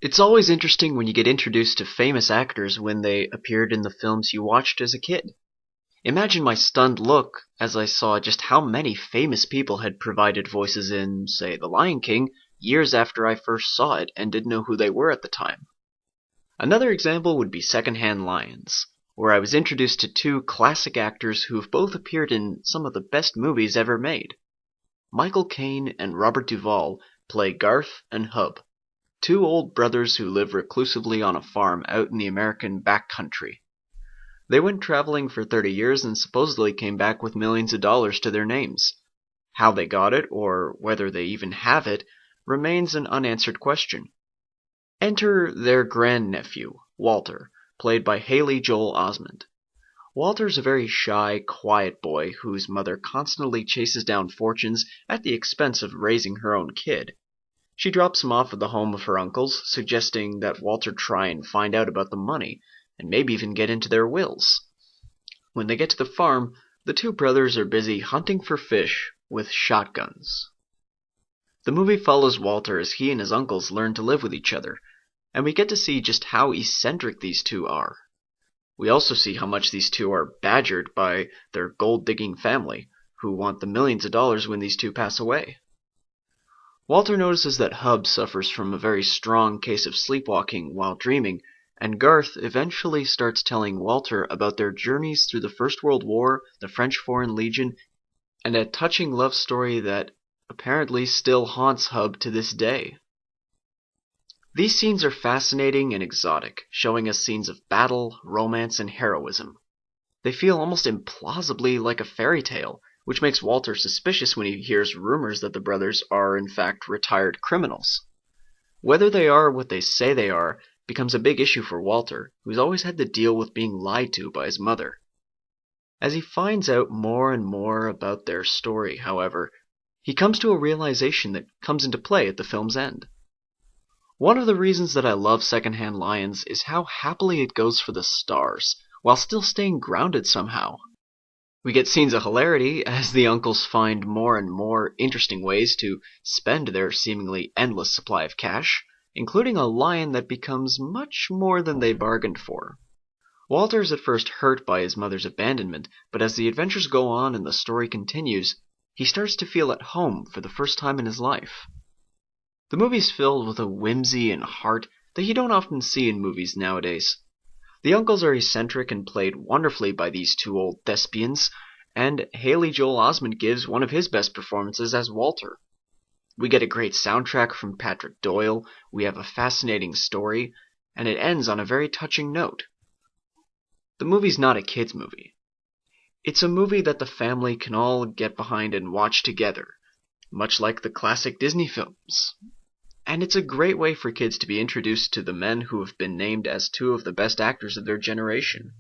It's always interesting when you get introduced to famous actors when they appeared in the films you watched as a kid. Imagine my stunned look as I saw just how many famous people had provided voices in, say, The Lion King, years after I first saw it and didn't know who they were at the time. Another example would be Secondhand Lions, where I was introduced to two classic actors who have both appeared in some of the best movies ever made. Michael Caine and Robert Duvall play Garth and Hub, two old brothers who live reclusively on a farm out in the American backcountry. They went traveling for 30 years and supposedly came back with millions of dollars to their names. How they got it, or whether they even have it, remains an unanswered question. Enter their grandnephew, Walter, played by Haley Joel Osment. Walter's a very shy, quiet boy whose mother constantly chases down fortunes at the expense of raising her own kid. She drops him off at the home of her uncles, suggesting that Walter try and find out about the money, and maybe even get into their wills. When they get to the farm, the two brothers are busy hunting for fish with shotguns. The movie follows Walter as he and his uncles learn to live with each other, and we get to see just how eccentric these two are. We also see how much these two are badgered by their gold-digging family, who want the millions of dollars when these two pass away. Walter notices that Hub suffers from a very strong case of sleepwalking while dreaming, and Garth eventually starts telling Walter about their journeys through the First World War, the French Foreign Legion, and a touching love story that apparently still haunts Hub to this day. These scenes are fascinating and exotic, showing us scenes of battle, romance, and heroism. They feel almost implausibly like a fairy tale, which makes Walter suspicious when he hears rumors that the brothers are in fact retired criminals. Whether they are what they say they are becomes a big issue for Walter, who's always had to deal with being lied to by his mother. As he finds out more and more about their story, however, he comes to a realization that comes into play at the film's end. One of the reasons that I love Secondhand Lions is how happily it goes for the stars, while still staying grounded somehow. We get scenes of hilarity as the uncles find more and more interesting ways to spend their seemingly endless supply of cash, including a lion that becomes much more than they bargained for. Walter is at first hurt by his mother's abandonment, but as the adventures go on and the story continues, he starts to feel at home for the first time in his life. The movie's filled with a whimsy and heart that you don't often see in movies nowadays. The uncles are eccentric and played wonderfully by these two old thespians, and Haley Joel Osment gives one of his best performances as Walter. We get a great soundtrack from Patrick Doyle, we have a fascinating story, and it ends on a very touching note. The movie's not a kids' movie. It's a movie that the family can all get behind and watch together, much like the classic Disney films. And it's a great way for kids to be introduced to the men who have been named as two of the best actors of their generation.